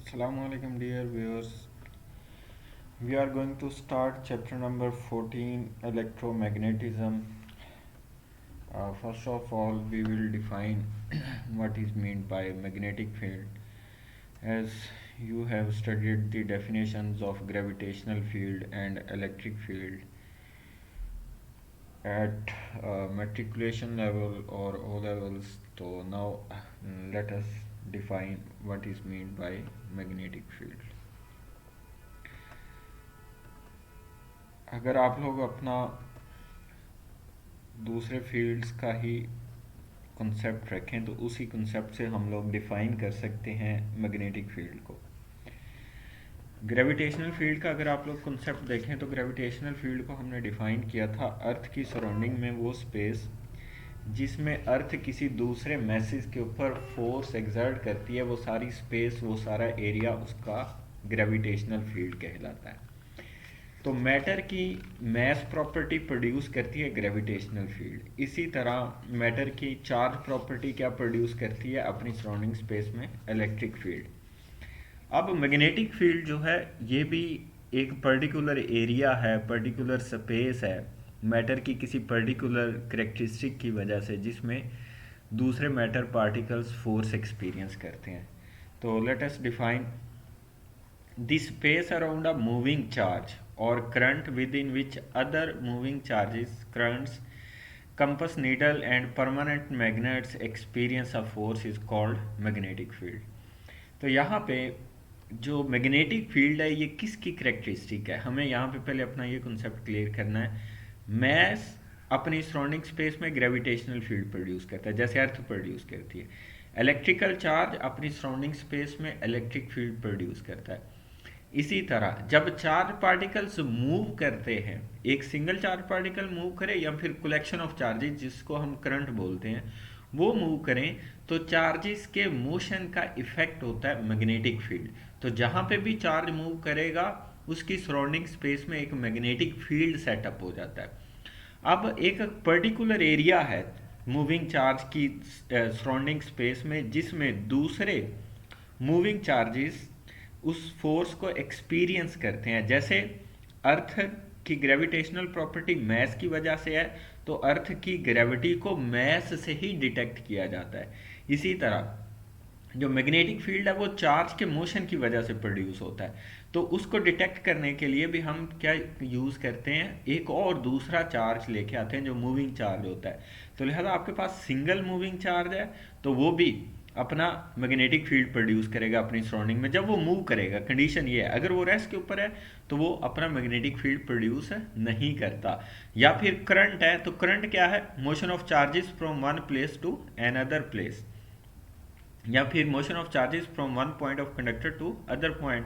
Assalamu alaikum dear viewers. We are going to start chapter number 14 electromagnetism. First of all, we will define what is meant by magnetic field. As you have studied the definitions of gravitational field and electric field at matriculation level or O levels, so now let us define what is meant by magnetic field. अगर आप लोग अपना दूसरे fields का ही concept रखें तो उसी concept से हम लोग डिफाइन कर सकते हैं मैग्नेटिक फील्ड को। ग्रेविटेशनल फील्ड का अगर आप लोग कंसेप्ट देखें तो ग्रेविटेशनल फील्ड को हमने डिफाइन किया था अर्थ की सराउंडिंग में वो स्पेस जिसमें अर्थ किसी दूसरे मैसेज के ऊपर फोर्स एक्सर्ट करती है, वो सारी स्पेस, वो सारा एरिया उसका ग्रेविटेशनल फील्ड कहलाता है। तो मैटर की मैस प्रॉपर्टी प्रोड्यूस करती है ग्रेविटेशनल फील्ड। इसी तरह मैटर की चार्ज प्रॉपर्टी क्या प्रोड्यूस करती है अपनी सराउंडिंग स्पेस में? Electric field. अब मैग्नेटिक फील्ड जो है ये भी एक पर्टिकुलर एरिया है, पर्टिकुलर स्पेस है मैटर की किसी पर्टिकुलर करेक्टरिस्टिक की वजह से जिसमें दूसरे मैटर पार्टिकल्स फोर्स एक्सपीरियंस करते हैं। तो let us define the space around a moving charge or current within which other moving charges, currents, compass needle and permanent magnets experience a force is called magnetic field। तो यहाँ पे जो magnetic field है ये किसकी characteristic है, हमें यहाँ पे पहले अपना ये कॉन्सेप्ट क्लियर करना है। मैस अपनी सराउंडिंग स्पेस में ग्रेविटेशनल फील्ड प्रोड्यूस करता है जैसे अर्थ प्रोड्यूस करती है। इलेक्ट्रिकल चार्ज अपनी सराउंडिंग स्पेस में इलेक्ट्रिक फील्ड प्रोड्यूस करता है। इसी तरह जब चार्ज पार्टिकल्स मूव करते हैं, एक सिंगल चार्ज पार्टिकल मूव करे या फिर कलेक्शन ऑफ चार्जेस जिसको हम करंट बोलते हैं वो मूव करें, तो चार्जेस के मोशन का इफेक्ट होता है मैग्नेटिक फील्ड। तो जहां पे भी चार्ज मूव करेगा उसकी सराउंडिंग स्पेस में एक मैग्नेटिक फील्ड सेटअप हो जाता है। अब एक पर्टिकुलर एरिया है मूविंग चार्ज की सराउंडिंग स्पेस में जिसमें दूसरे मूविंग चार्जेस उस फोर्स को एक्सपीरियंस करते हैं। जैसे अर्थ की ग्रेविटेशनल प्रॉपर्टी मैस की वजह से है तो अर्थ की ग्रेविटी को मैस से ही डिटेक्ट किया जाता है। इसी तरह जो मैग्नेटिक फील्ड है वो चार्ज के मोशन की वजह से प्रोड्यूस होता है। तो उसको डिटेक्ट करने के लिए भी हम क्या यूज़ करते हैं, एक और दूसरा चार्ज लेके आते हैं जो मूविंग चार्ज होता है। तो लिहाजा आपके पास सिंगल मूविंग चार्ज है तो वो भी अपना मैग्नेटिक फील्ड प्रोड्यूस करेगा अपनी सराउंडिंग में जब वो मूव करेगा। कंडीशन ये है अगर वो रेस्ट के ऊपर है तो वो अपना मैग्नेटिक फील्ड प्रोड्यूस नहीं करता। या फिर करंट है तो करंट क्या है? Motion of charges from one place to another place, या फिर motion of charges from one point of conductor to other point.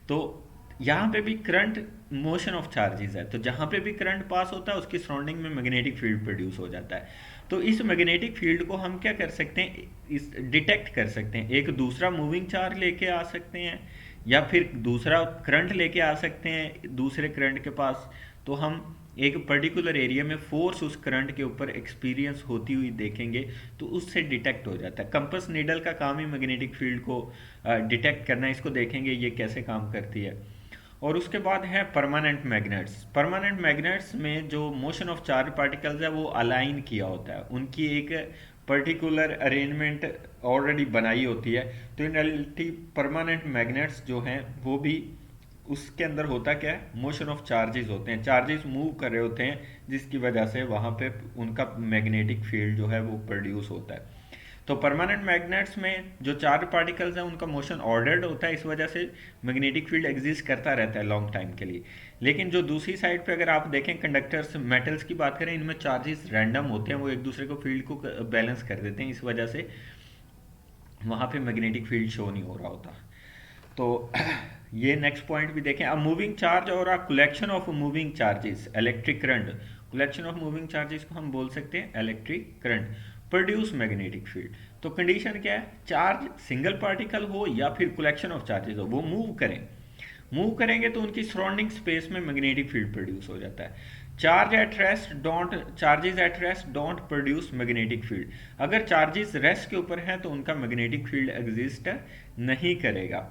तो यहाँ पे भी करंट मोशन ऑफ चार्जेस है, तो जहाँ पे भी करंट पास होता है उसकी सराउंडिंग में मैग्नेटिक फील्ड प्रोड्यूस हो जाता है। तो इस मैग्नेटिक फील्ड को हम क्या कर सकते हैं, इस डिटेक्ट कर सकते हैं। एक दूसरा मूविंग चार्ज लेके आ सकते हैं या फिर दूसरा करंट लेके आ सकते हैं दूसरे करंट के पास, तो हम एक पर्टिकुलर एरिया में फोर्स उस करंट के ऊपर एक्सपीरियंस होती हुई देखेंगे तो उससे डिटेक्ट हो जाता है। कंपास नीडल का काम ही मैग्नेटिक फील्ड को डिटेक्ट करना है। इसको देखेंगे ये कैसे काम करती है। और उसके बाद है परमानेंट मैग्नेट्स। परमानेंट मैग्नेट्स में जो मोशन ऑफ चार्ज पार्टिकल्स है वो अलाइन किया होता है, उनकी एक पर्टिकुलर अरेंजमेंट ऑलरेडी बनाई होती है। तो इन रियलिटी परमानेंट मैग्नेट्स जो हैं वो भी उसके अंदर होता क्या है, मोशन ऑफ चार्जेस होते हैं, चार्जेस मूव कर रहे होते हैं जिसकी वजह से वहाँ पे उनका मैग्नेटिक फील्ड जो है वो प्रोड्यूस होता है। तो परमानेंट मैग्नेट्स में जो चार्ज पार्टिकल्स हैं उनका मोशन ऑर्डर्ड होता है, इस वजह से मैग्नेटिक फील्ड एग्जिस्ट करता रहता है लॉन्ग टाइम के लिए। लेकिन जो दूसरी साइड पे अगर आप देखें कंडक्टर्स मेटल्स की बात करें, इनमें चार्जेस रैंडम होते हैं, वो एक दूसरे को फील्ड को बैलेंस कर देते हैं, इस वजह से वहाँ पे मैग्नेटिक फील्ड शो नहीं हो रहा होता। तो ये नेक्स्ट पॉइंट भी देखें। अब मूविंग चार्ज और a collection of moving charges electric current, collection of moving charges को हम बोल सकते हैं electric current, produce magnetic field. तो कंडीशन क्या है, चार्ज सिंगल पार्टिकल हो या फिर कलेक्शन ऑफ चार्जेस हो, वो मूव करें, मूव करेंगे तो उनकी सराउंडिंग स्पेस में मैग्नेटिक फील्ड प्रोड्यूस हो जाता है। Charges at rest don't produce magnetic field. अगर चार्जेस रेस्ट के ऊपर हैं तो उनका मैग्नेटिक फील्ड एग्जिस्ट नहीं करेगा।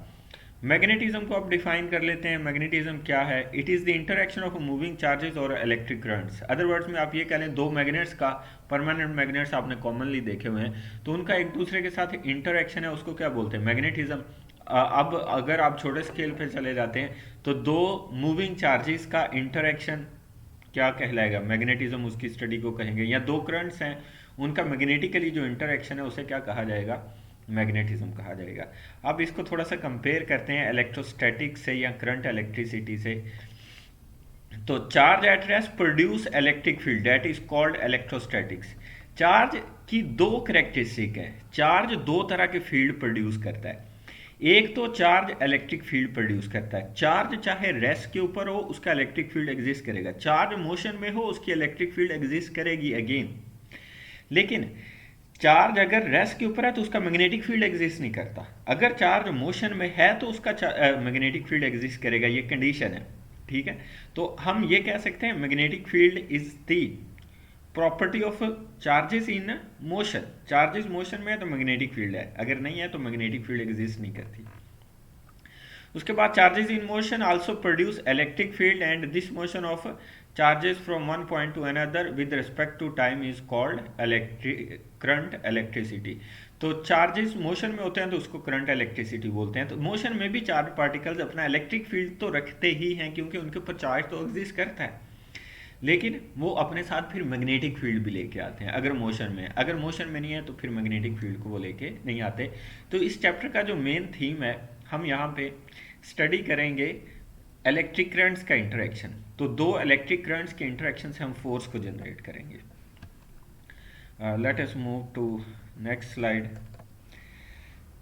मैग्नेटिज्म को आप डिफाइन कर लेते हैं। मैग्नेटिज्म क्या है? It is the interaction of moving charges और इलेक्ट्रिक करंट्स। अदर वर्ड्स में आप ये कह लें, दो मैग्नेट्स का, परमानेंट मैग्नेट्स आपने कॉमनली देखे हुए हैं, तो उनका एक दूसरे के साथ इंटरेक्शन है, उसको क्या बोलते हैं? मैग्नेटिज्म। अब अगर आप छोटे स्केल पे चले जाते हैं तो दो मूविंग चार्जेस का इंटरेक्शन क्या कहलाएगा? मैग्नेटिज्म उसकी स्टडी को कहेंगे। या दो करंट्स हैं, उनका मैग्नेटिकली जो इंटरेक्शन है उसे क्या कहा जाएगा? मैग्नेटिज्म कहा जाएगा। अब इसको थोड़ा सा कंपेयर करते हैं इलेक्ट्रोस्टैटिक से या करंट इलेक्ट्रिसिटी से। तो charge at rest produce electric field, that is called electrostatics. Charge की दो करेक्टरिस्टिक है। चार्ज दो तरह के फील्ड प्रोड्यूस करता है। एक तो चार्ज इलेक्ट्रिक फील्ड प्रोड्यूस करता है। चार्ज चाहे रेस्ट के ऊपर हो, उसका इलेक्ट्रिक फील्ड एग्जिस्ट करेगा। चार्ज मोशन में हो, उसकी इलेक्ट्रिक फील्ड एग्जिस्ट करेगी अगेन। लेकिन चार्ज अगर रेस्ट के ऊपर है तो उसका मैग्नेटिक फील्ड एग्जिस्ट नहीं करता। अगर चार्ज मोशन में है तो उसका मैग्नेटिक फील्ड एग्जिस्ट करेगा। ये कंडीशन है, ठीक है। तो हम ये कह सकते हैं magnetic field is the property of charges in motion. Charges motion में है तो मैग्नेटिक फील्ड है, अगर नहीं है तो मैग्नेटिक फील्ड एग्जिस्ट नहीं करती। उसके बाद charges in motion also produce electric field and this motion of charges from one point to another with respect to time is called current electricity. तो चार्जेस मोशन में होते हैं तो उसको करंट इलेक्ट्रिसिटी बोलते हैं। तो मोशन में भी चार्ज पार्टिकल्स अपना इलेक्ट्रिक फील्ड तो रखते ही हैं, क्योंकि उनके ऊपर चार्ज तो एग्जिस्ट करता है, लेकिन वो अपने साथ फिर मैग्नेटिक फील्ड भी लेके आते हैं अगर मोशन में। अगर मोशन में नहीं है तो फिर मैग्नेटिक फील्ड को वो लेके नहीं आते। तो इस चैप्टर का जो मेन थीम है, हम यहाँ पे स्टडी करेंगे इलेक्ट्रिक करंट्स का इंटरेक्शन। तो दो इलेक्ट्रिक करंट्स के इंटरेक्शन से हम फोर्स को जनरेट करेंगे। Let us move to next slide.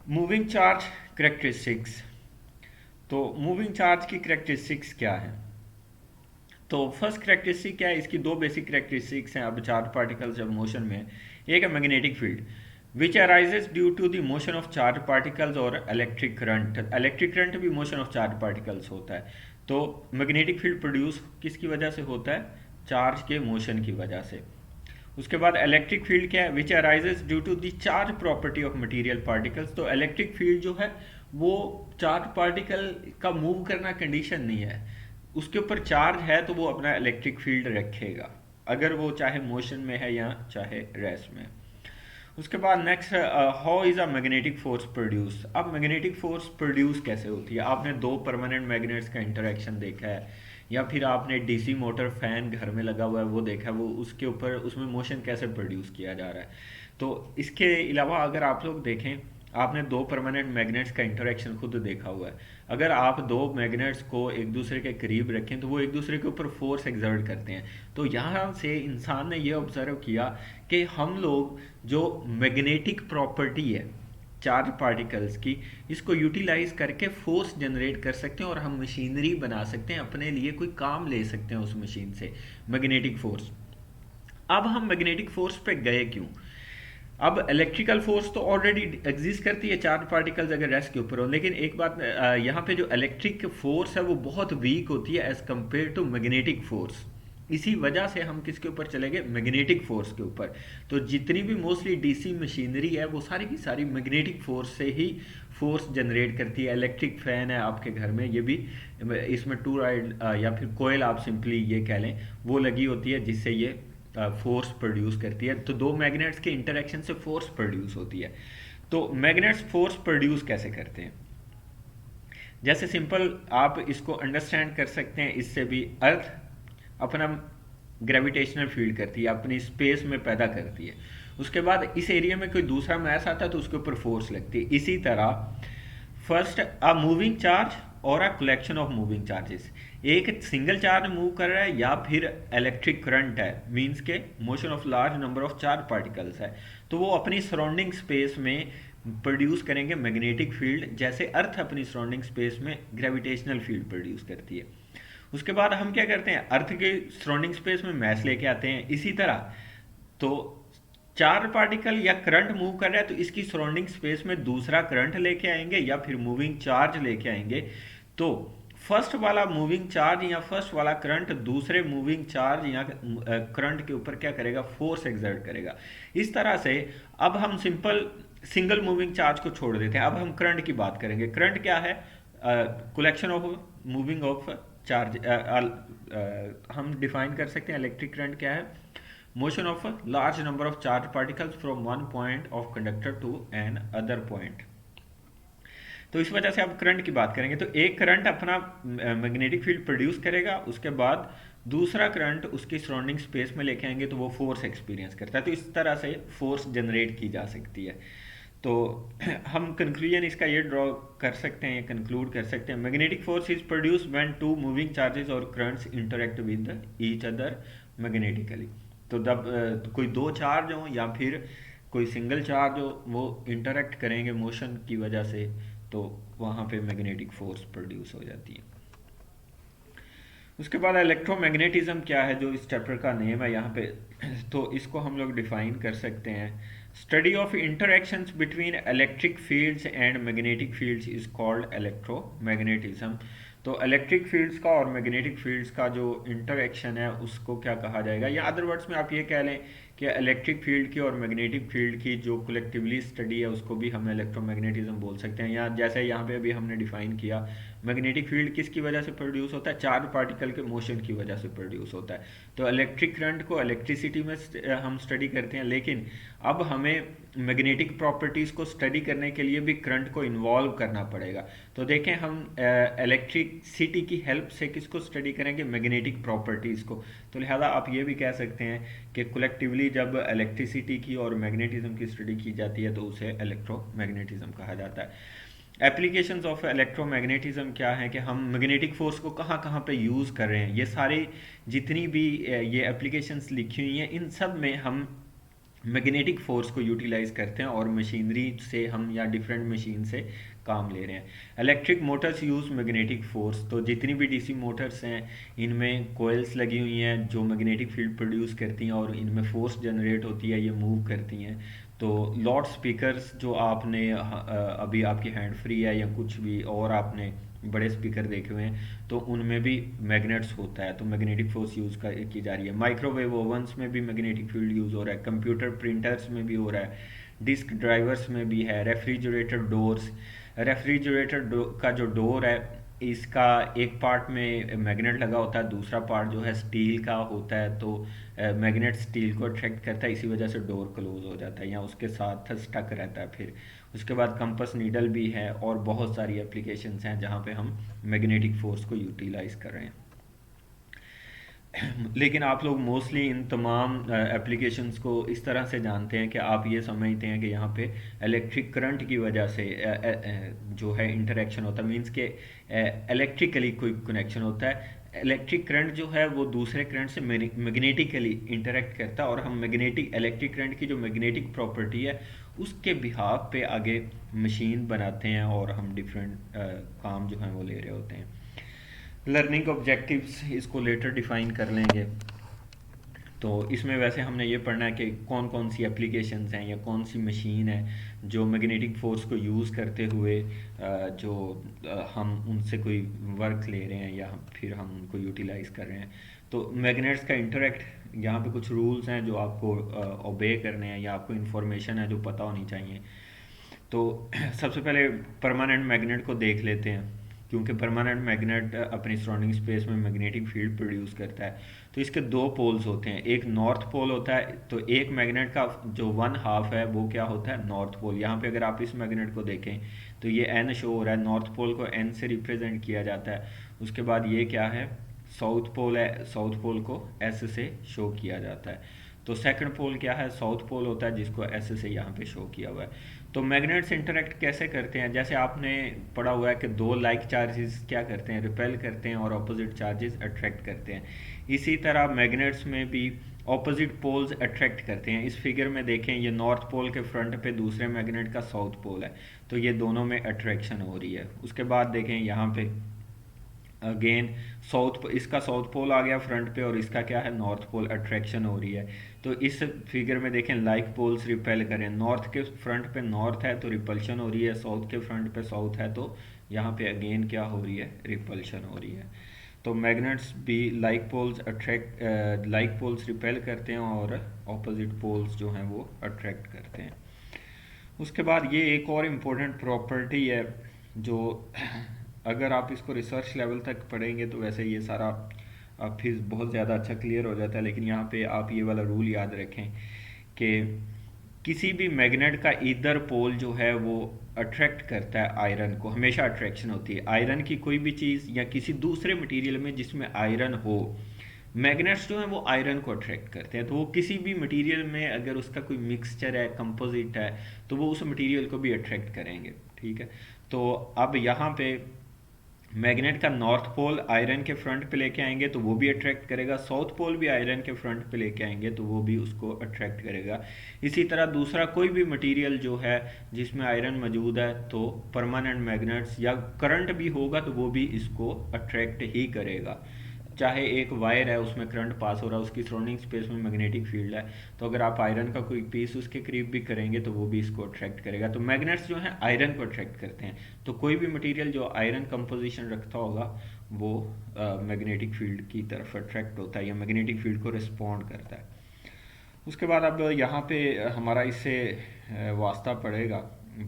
Moving charge characteristics. तो मूविंग चार्ज की करेक्टरिस्टिक्स क्या है? तो फर्स्ट करेक्टरिस्टिक क्या है? इसकी दो बेसिक करेक्टरिस्टिक्स हैं। अब चार्ज पार्टिकल्स जब मोशन में, एक है magnetic field which arises due to the motion of charge particles, और इलेक्ट्रिक करंट। इलेक्ट्रिक करंट भी मोशन ऑफ चार्ज पार्टिकल्स होता है। तो मैग्नेटिक फील्ड प्रोड्यूस किसकी वजह से होता है? चार्ज के मोशन की वजह से। उसके बाद इलेक्ट्रिक फील्ड क्या है? Which arises due to the charge property of material particles. तो इलेक्ट्रिक फील्ड जो है वो चार्ज पार्टिकल का मूव करना कंडीशन नहीं है, उसके ऊपर चार्ज है तो वो अपना इलेक्ट्रिक फील्ड रखेगा, अगर वो चाहे मोशन में है या चाहे रेस्ट में। उसके बाद next, how is a magnetic force produce. अब मैग्नेटिक फोर्स प्रोड्यूस कैसे होती है? आपने दो परमानेंट मैग्नेट्स का इंटरेक्शन देखा है, या फिर आपने डीसी मोटर फैन घर में लगा हुआ है वो देखा है, वो उसके ऊपर उसमें मोशन कैसे प्रोड्यूस किया जा रहा है। तो इसके अलावा अगर आप लोग देखें, आपने दो परमानेंट मैग्नेट्स का इंटरेक्शन खुद देखा हुआ है। अगर आप दो मैग्नेट्स को एक दूसरे के करीब रखें तो वो एक दूसरे के ऊपर फोर्स एक्सर्ट करते हैं। तो यहाँ से इंसान ने ये ऑब्जर्व किया कि हम लोग जो मैग्नेटिक प्रॉपर्टी है चार्ज पार्टिकल्स की, इसको यूटिलाइज करके फोर्स जनरेट कर सकते हैं और हम मशीनरी बना सकते हैं, अपने लिए कोई काम ले सकते हैं उस मशीन से, मैग्नेटिक फोर्स। अब हम मैग्नेटिक फोर्स पे गए क्यों? अब इलेक्ट्रिकल फोर्स तो ऑलरेडी एग्जिस्ट करती है चार्ज पार्टिकल्स अगर रेस्ट के ऊपर हो, लेकिन एक बात यहाँ पे जो इलेक्ट्रिक फोर्स है वो बहुत वीक होती है as compare to magnetic force. इसी वजह से हम किसके ऊपर चले गए? मैग्नेटिक फोर्स के ऊपर। तो जितनी भी मोस्टली डीसी मशीनरी है वो सारी की सारी मैग्नेटिक फोर्स से ही फोर्स जनरेट करती है। इलेक्ट्रिक फैन है आपके घर में, ये भी इसमें टू राइड या फिर कोयल आप सिंपली ये कह लें, वो लगी होती है जिससे ये फोर्स प्रोड्यूस करती है। तो दो मैग्नेट्स के इंटरेक्शन से फोर्स प्रोड्यूस होती है। तो मैग्नेट्स फोर्स प्रोड्यूस कैसे करते हैं? जैसे सिंपल आप इसको अंडरस्टैंड कर सकते हैं, इससे भी अर्थ अपना ग्रेविटेशनल फील्ड करती है, अपनी स्पेस में पैदा करती है। उसके बाद इस एरिया में कोई दूसरा मैस आता है तो उसके ऊपर फोर्स लगती है। इसी तरह फर्स्ट अ मूविंग चार्ज और a collection of moving charges. एक सिंगल चार्ज मूव कर रहा है या फिर इलेक्ट्रिक करंट है, मींस के motion of large number of charge particles है, तो वो अपनी सराउंडिंग स्पेस में प्रोड्यूस करेंगे मैग्नेटिक फील्ड, जैसे अर्थ अपनी सराउंडिंग स्पेस में ग्रेविटेशनल फील्ड प्रोड्यूस करती है। उसके बाद हम क्या करते हैं? अर्थ के सराउंडिंग स्पेस में मैस लेके आते हैं। इसी तरह तो चार्ज पार्टिकल या करंट मूव कर रहा है तो इसकी सराउंडिंग स्पेस में दूसरा करंट लेके आएंगे या फिर मूविंग चार्ज लेके आएंगे। तो फर्स्ट वाला मूविंग चार्ज या फर्स्ट वाला करंट दूसरे मूविंग चार्ज या करंट के ऊपर क्या करेगा? फोर्स एक्सर्ट करेगा। इस तरह से अब हम सिंपल सिंगल मूविंग चार्ज को छोड़ देते हैं, अब हम करंट की बात करेंगे। करंट क्या है? Collection of moving of charge. हम डिफाइन कर सकते हैं इलेक्ट्रिक करंट क्या है, motion of large number of charge particles from one point of conductor to another point. तो इस वजह से आप करंट की बात करेंगे तो एक करंट अपना मैग्नेटिक फील्ड प्रोड्यूस करेगा, उसके बाद दूसरा करंट उसकी सराउंडिंग स्पेस में लेके आएंगे तो वो फोर्स एक्सपीरियंस करता है। तो इस तरह से फोर्स जनरेट की जा सकती है। तो हम कंक्लूजन इसका ये ड्रॉ कर सकते हैं, ये कंक्लूड कर सकते हैं, magnetic force is produce when two moving charges और currents interact with each other magnetically. तो जब कोई दो चार्ज हो या फिर कोई सिंगल चार्ज हो, वो इंटरेक्ट करेंगे मोशन की वजह से, तो वहाँ पे मैग्नेटिक फोर्स प्रोड्यूस हो जाती है। उसके बाद इलेक्ट्रोमैग्नेटिज्म क्या है, जो इस चैप्टर का नेम है यहाँ पे, तो इसको हम लोग डिफाइन कर सकते हैं, study of interactions between electric fields and magnetic fields is called electromagnetism. तो इलेक्ट्रिक फील्ड्स का और मैग्नेटिक फील्ड्स का जो इंटरैक्शन है उसको क्या कहा जाएगा, या अदर वर्ड्स में आप ये कह लें कि इलेक्ट्रिक फील्ड की और मैग्नेटिक फील्ड की जो कलेक्टिवली स्टडी है उसको भी हम इलेक्ट्रोमैग्नेटिज्म बोल सकते हैं। या जैसे यहाँ पे अभी हमने डिफाइन किया, मैग्नेटिक फील्ड किसकी वजह से प्रोड्यूस होता है, चार्ज पार्टिकल के मोशन की वजह से प्रोड्यूस होता है। तो इलेक्ट्रिक करंट को इलेक्ट्रिसिटी में हम स्टडी करते हैं, लेकिन अब हमें मैग्नेटिक प्रॉपर्टीज़ को स्टडी करने के लिए भी करंट को इन्वॉल्व करना पड़ेगा। तो देखें, हम इलेक्ट्रिसिटी की हेल्प से किसको स्टडी करेंगे, मैग्नेटिक प्रॉपर्टीज़ को। तो लिहाजा आप ये भी कह सकते हैं कि कलेक्टिवली जब इलेक्ट्रिसिटी की और मैग्नेटिज्म की स्टडी की जाती है तो उसे इलेक्ट्रोमैग्नेटिज्म कहा जाता है। एप्लीकेशंस ऑफ इलेक्ट्रोमैग्नेटिज्म क्या है कि हम मैग्नेटिक फोर्स को कहाँ कहाँ पे यूज़ कर रहे हैं, ये सारी जितनी भी ये एप्लीकेशंस लिखी हुई हैं इन सब में हम मैग्नेटिक फोर्स को यूटिलाइज करते हैं और मशीनरी से हम या डिफरेंट मशीन से काम ले रहे हैं। Electric Motors use magnetic force. तो जितनी भी डीसी मोटर्स हैं इनमें कोयल्स लगी हुई हैं जो मैग्नेटिक फील्ड प्रोड्यूस करती हैं और इनमें फोर्स जनरेट होती है, ये मूव करती हैं। तो लाउड स्पीकर्स जो आपने अभी आपकी हैंड फ्री है या कुछ भी और आपने बड़े स्पीकर देखे हुए हैं तो उनमें भी मैग्नेट्स होता है, तो मैग्नेटिक फोर्स यूज़ की जा रही है। माइक्रोवेव ओवंस में भी मैग्नेटिक फील्ड यूज़ हो रहा है, कंप्यूटर प्रिंटर्स में भी हो रहा है, डिस्क ड्राइवर्स में भी है, रेफ्रिजरेटर डोर्स, का जो डोर है इसका एक पार्ट में मैग्नेट लगा होता है, दूसरा पार्ट जो है स्टील का होता है, तो मैग्नेट स्टील को अट्रैक्ट करता है, इसी वजह से डोर क्लोज हो जाता है या उसके साथ स्टक रहता है। फिर उसके बाद कंपस नीडल भी है और बहुत सारी एप्लीकेशंस हैं जहाँ पे हम मैग्नेटिक फोर्स को यूटिलाइज कर रहे हैं। लेकिन आप लोग मोस्टली इन तमाम एप्लीकेशंस को इस तरह से जानते हैं कि आप ये समझते हैं कि यहाँ पे इलेक्ट्रिक करंट की वजह से जो है इंटरेक्शन होता है, मींस के इलेक्ट्रिकली कोई कनेक्शन होता है। इलेक्ट्रिक करंट जो है वो दूसरे करंट से मैग्नेटिकली इंटरेक्ट करता है और हम मैग्नेटिक इलेक्ट्रिक करंट की जो मैग्नेटिक प्रॉपर्टी है उसके बिहाफ पे आगे मशीन बनाते हैं और हम डिफरेंट काम जो हैं वो ले रहे होते हैं। लर्निंग ऑब्जेक्टिव्स इसको लेटर डिफाइन कर लेंगे। तो इसमें वैसे हमने ये पढ़ना है कि कौन कौन सी एप्लीकेशंस हैं या कौन सी मशीन है जो मैग्नेटिक फोर्स को यूज़ करते हुए जो हम उनसे कोई वर्क ले रहे हैं या फिर हम उनको यूटिलाइज कर रहे हैं। तो मैग्नेट्स का इंटरेक्ट, यहाँ पे कुछ रूल्स हैं जो आपको ओबे करने हैं या आपको इन्फॉर्मेशन है जो पता होनी चाहिए। तो सबसे पहले परमानेंट मैग्नेट को देख लेते हैं, क्योंकि परमानेंट मैग्नेट अपनी सराउंडिंग स्पेस में मैग्नेटिक फील्ड प्रोड्यूस करता है। तो इसके दो पोल्स होते हैं, एक नॉर्थ पोल होता है, तो एक मैग्नेट का जो वन हाफ है वो क्या होता है, नॉर्थ पोल। यहाँ पे अगर आप इस मैग्नेट को देखें तो ये एन शो हो रहा है, नॉर्थ पोल को एन से रिप्रेजेंट किया जाता है। उसके बाद ये क्या है, साउथ पोल है, साउथ पोल को एस से शो किया जाता है। तो सेकंड पोल क्या है, साउथ पोल होता है जिसको एस से यहाँ पे शो किया हुआ है। तो मैग्नेट्स इंटरेक्ट कैसे करते हैं, जैसे आपने पढ़ा हुआ है कि दो लाइक चार्जेस क्या करते हैं, रिपेल करते हैं और ऑपोजिट चार्जेस अट्रैक्ट करते हैं। इसी तरह मैग्नेट्स में भी ऑपोजिट पोल्स अट्रैक्ट करते हैं। इस फिगर में देखें, ये नॉर्थ पोल के फ्रंट पे दूसरे मैग्नेट का साउथ पोल है, तो ये दोनों में अट्रैक्शन हो रही है। उसके बाद देखें यहाँ पे अगेन इसका साउथ पोल आ गया फ्रंट पे और इसका क्या है, नॉर्थ पोल, अट्रैक्शन हो रही है। तो इस फिगर में देखें लाइक पोल्स रिपेल करें, नॉर्थ के फ्रंट पे नॉर्थ है तो रिपल्शन हो रही है, साउथ के फ्रंट पे साउथ है तो यहाँ पे अगेन क्या हो रही है, रिपल्शन हो रही है। तो मैग्नेट्स भी लाइक पोल्स रिपेल करते हैं और ऑपोजिट पोल्स जो हैं वो अट्रैक्ट करते हैं। उसके बाद ये एक और इम्पोर्टेंट प्रॉपर्टी है जो अगर आप इसको रिसर्च लेवल तक पढ़ेंगे तो वैसे ये सारा फिर बहुत ज़्यादा अच्छा क्लियर हो जाता है, लेकिन यहाँ पे आप ये वाला रूल याद रखें कि किसी भी मैग्नेट का ईदर पोल जो है वो अट्रैक्ट करता है आयरन को, हमेशा अट्रैक्शन होती है आयरन की। कोई भी चीज़ या किसी दूसरे मटेरियल में जिसमें आयरन हो, मैग्नेट्स जो हैं वो आयरन को अट्रैक्ट करते हैं। तो वो किसी भी मटेरियल में अगर उसका कोई मिक्सचर है, कंपोजिट है, तो वो उस मटेरियल को भी अट्रैक्ट करेंगे। ठीक है, तो अब यहाँ पे मैग्नेट का नॉर्थ पोल आयरन के फ्रंट पे लेके आएंगे तो वो भी अट्रैक्ट करेगा, साउथ पोल भी आयरन के फ्रंट पे लेके आएंगे तो वो भी उसको अट्रैक्ट करेगा। इसी तरह दूसरा कोई भी मटेरियल जो है जिसमें आयरन मौजूद है तो परमानेंट मैग्नेट्स या करंट भी होगा तो वो भी इसको अट्रैक्ट ही करेगा। चाहे एक वायर है उसमें करंट पास हो रहा है, उसकी सराउंडिंग स्पेस में मैग्नेटिक फील्ड है, तो अगर आप आयरन का कोई पीस उसके करीब भी करेंगे तो वो भी इसको अट्रैक्ट करेगा। तो मैग्नेट्स जो हैं आयरन को अट्रैक्ट करते हैं। तो कोई भी मटेरियल जो आयरन कंपोजिशन रखता होगा वो मैग्नेटिक फील्ड की तरफ अट्रैक्ट होता है या मैग्नेटिक फील्ड को रिस्पॉन्ड करता है। उसके बाद अब यहाँ पे हमारा इससे वास्ता पड़ेगा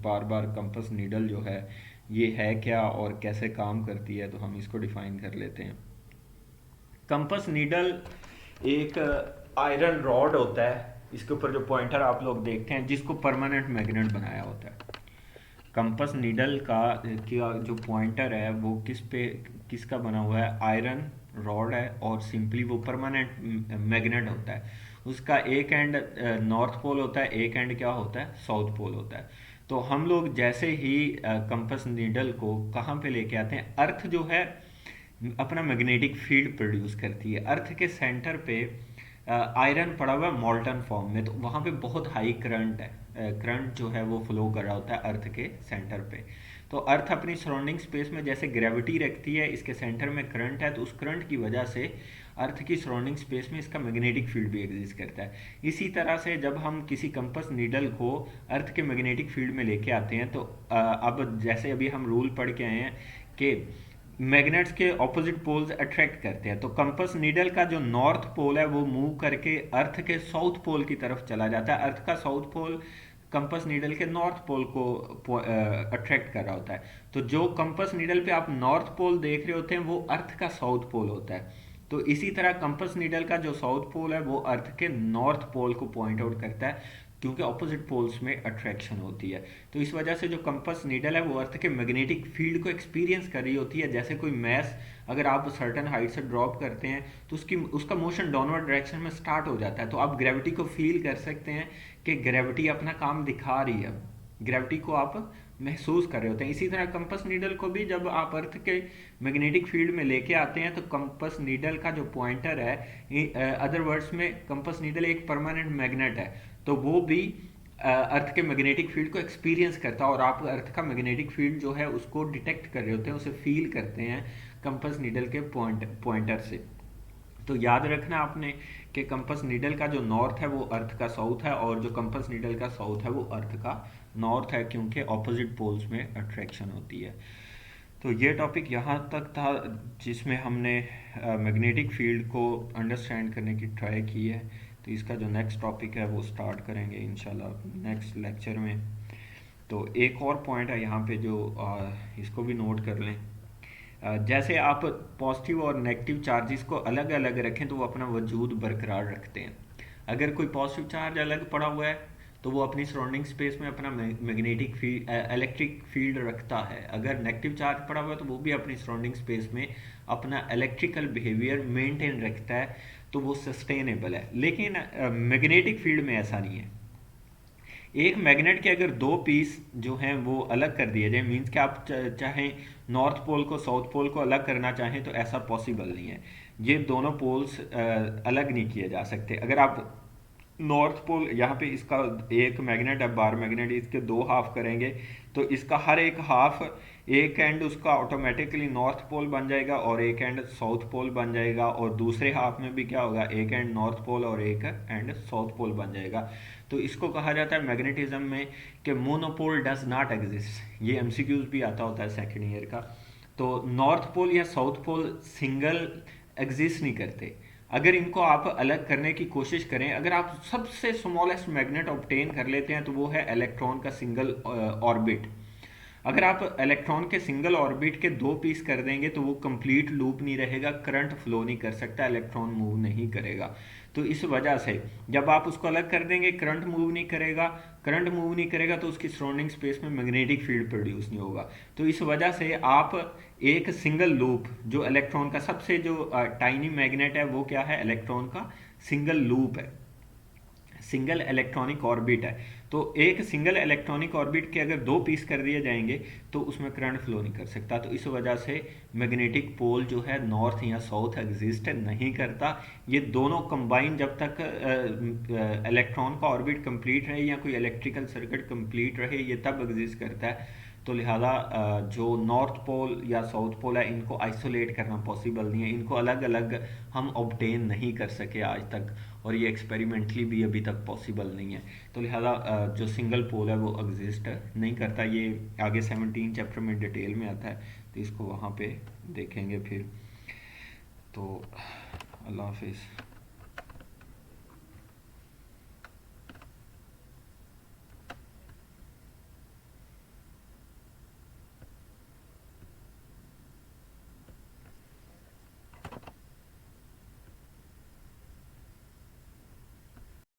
बार बार कंपस नीडल जो है ये है क्या और कैसे काम करती है, तो हम इसको डिफाइन कर लेते हैं। कंपस नीडल एक आयरन रॉड होता है, इसके ऊपर जो पॉइंटर आप लोग देखते हैं जिसको परमानेंट मैग्नेट बनाया होता है। कंपस नीडल का जो पॉइंटर है वो किसका बना हुआ है, आयरन रॉड है और सिंपली वो परमानेंट मैग्नेट होता है। उसका एक एंड नॉर्थ पोल होता है, एक एंड क्या होता है, साउथ पोल होता है। तो हम लोग जैसे ही कंपस नीडल को कहाँ पे लेके आते हैं, अर्थ जो है अपना मैग्नेटिक फील्ड प्रोड्यूस करती है। अर्थ के सेंटर पे आयरन पड़ा हुआ है मॉल्टन फॉर्म में, तो वहाँ पे बहुत हाई करंट है, करंट जो है वो फ्लो कर रहा होता है अर्थ के सेंटर पे। तो अर्थ अपनी सराउंडिंग स्पेस में जैसे ग्रेविटी रखती है, इसके सेंटर में करंट है, तो उस करंट की वजह से अर्थ की सराउंडिंग स्पेस में इसका मैग्नेटिक फील्ड भी एग्जिस्ट करता है। इसी तरह से जब हम किसी कंपस नीडल को अर्थ के मैग्नेटिक फील्ड में लेके आते हैं तो अब जैसे अभी हम रूल पढ़ के आए हैं कि मैग्नेट्स के ऑपोजिट पोल्स अट्रैक्ट करते हैं, तो कंपस नीडल का जो नॉर्थ पोल है वो मूव करके अर्थ के साउथ पोल की तरफ चला जाता है। अर्थ का साउथ पोल कंपस नीडल के नॉर्थ पोल को अट्रैक्ट कर रहा होता है। तो जो कंपस नीडल पे आप नॉर्थ पोल देख रहे होते हैं वो अर्थ का साउथ पोल होता है। तो इसी तरह कंपस नीडल का जो साउथ पोल है वो अर्थ के नॉर्थ पोल को पॉइंट आउट करता है, क्योंकि ऑपोजिट पोल्स में अट्रैक्शन होती है। तो इस वजह से जो कंपस नीडल है वो अर्थ के मैग्नेटिक फील्ड को एक्सपीरियंस कर रही होती है। जैसे कोई मैस अगर आप सर्टन हाइट से ड्रॉप करते हैं तो उसका मोशन डाउनवर्ड डायरेक्शन में स्टार्ट हो जाता है, तो आप ग्रेविटी को फील कर सकते हैं कि ग्रेविटी अपना काम दिखा रही है, ग्रेविटी को आप महसूस कर रहे होते हैं। इसी तरह कंपस नीडल को भी जब आप अर्थ के मैग्नेटिक फील्ड में लेके आते हैं तो कंपस नीडल का जो पॉइंटर है, अदर वर्ड्स में कंपस नीडल एक परमानेंट मैग्नेट है, तो वो भी अर्थ के मैग्नेटिक फील्ड को एक्सपीरियंस करता है और आप अर्थ का मैग्नेटिक फील्ड जो है उसको डिटेक्ट कर रहे होते हैं, उसे फील करते हैं कंपस नीडल के पॉइंटर से। तो याद रखना आपने कि कंपस नीडल का जो नॉर्थ है वो अर्थ का साउथ है और जो कंपस नीडल का साउथ है वो अर्थ का नॉर्थ है, क्योंकि ऑपोजिट पोल्स में अट्रैक्शन होती है। तो ये टॉपिक यहाँ तक था जिसमें हमने मैग्नेटिक फील्ड को अंडरस्टैंड करने की ट्राई की है। तो इसका जो नेक्स्ट टॉपिक है वो स्टार्ट करेंगे इंशाल्लाह नेक्स्ट लेक्चर में। तो एक और पॉइंट है यहाँ पे जो इसको भी नोट कर लें, जैसे आप पॉजिटिव और नेगेटिव चार्जेस को अलग अलग रखें तो वो अपना वजूद बरकरार रखते हैं। अगर कोई पॉजिटिव चार्ज अलग पड़ा हुआ है तो वो अपनी सराउंडिंग स्पेस में अपना मैग्नेटिक फील्ड इलेक्ट्रिक फील्ड रखता है। अगर नेगेटिव चार्ज पड़ा हुआ है तो वो भी अपनी सराउंडिंग स्पेस में अपना इलेक्ट्रिकल बिहेवियर मेंटेन रखता है, तो वो सस्टेनेबल है। लेकिन मैग्नेटिक फील्ड में ऐसा नहीं है। एक मैग्नेट के अगर दो पीस जो हैं वो अलग कर दिए जाए, मीन्स कि आप चाहें नॉर्थ पोल को साउथ पोल को अलग करना चाहें तो ऐसा पॉसिबल नहीं है। ये दोनों पोल्स अलग नहीं किए जा सकते। अगर आप नॉर्थ पोल यहाँ पे इसका एक मैग्नेट है बार मैग्नेट, इसके दो हाफ करेंगे तो इसका हर एक हाफ एक एंड उसका ऑटोमेटिकली नॉर्थ पोल बन जाएगा और एक एंड साउथ पोल बन जाएगा, और दूसरे हाफ में भी क्या होगा, एक एंड नॉर्थ पोल और एक एंड साउथ पोल बन जाएगा। तो इसको कहा जाता है मैग्नेटिज्म में कि मोनोपोल डज नॉट एग्जिस्ट। ये एमसीक्यूज भी आता होता है सेकेंड ईयर का। तो नॉर्थ पोल या साउथ पोल सिंगल एग्जिस्ट नहीं करते। अगर इनको आप अलग करने की कोशिश करें, अगर आप सबसे स्मॉलेस्ट मैग्नेट ऑब्टेन कर लेते हैं तो वो है इलेक्ट्रॉन का सिंगल ऑर्बिट। अगर आप इलेक्ट्रॉन के सिंगल ऑर्बिट के दो पीस कर देंगे तो वो कंप्लीट लूप नहीं रहेगा, करंट फ्लो नहीं कर सकता, इलेक्ट्रॉन मूव नहीं करेगा। तो इस वजह से जब आप उसको अलग कर देंगे करंट मूव नहीं करेगा, करंट मूव नहीं करेगा तो उसकी सराउंडिंग स्पेस में मैग्नेटिक फील्ड प्रोड्यूस नहीं होगा। तो इस वजह से आप एक सिंगल लूप जो इलेक्ट्रॉन का सबसे जो टाइनी मैग्नेट है वो क्या है, इलेक्ट्रॉन का सिंगल लूप है, सिंगल इलेक्ट्रॉनिक ऑर्बिट है। तो एक सिंगल इलेक्ट्रॉनिक ऑर्बिट के अगर दो पीस कर दिए जाएंगे तो उसमें करंट फ्लो नहीं कर सकता। तो इस वजह से मैग्नेटिक पोल जो है नॉर्थ या साउथ एग्जिस्ट नहीं करता। ये दोनों कंबाइन जब तक इलेक्ट्रॉन का ऑर्बिट कंप्लीट रहे या कोई इलेक्ट्रिकल सर्किट कंप्लीट रहे ये तब एग्जिस्ट करता है। तो लिहाजा जो नॉर्थ पोल या साउथ पोल है इनको आइसोलेट करना पॉसिबल नहीं है, इनको अलग अलग हम ऑब्टेन नहीं कर सके आज तक, और ये एक्सपेरिमेंटली भी अभी तक पॉसिबल नहीं है। तो लिहाजा जो सिंगल पोल है वो एग्जिस्ट नहीं करता। ये आगे 17 चैप्टर में डिटेल में आता है, तो इसको वहाँ पे देखेंगे फिर। तो अल्लाह हाफिज़।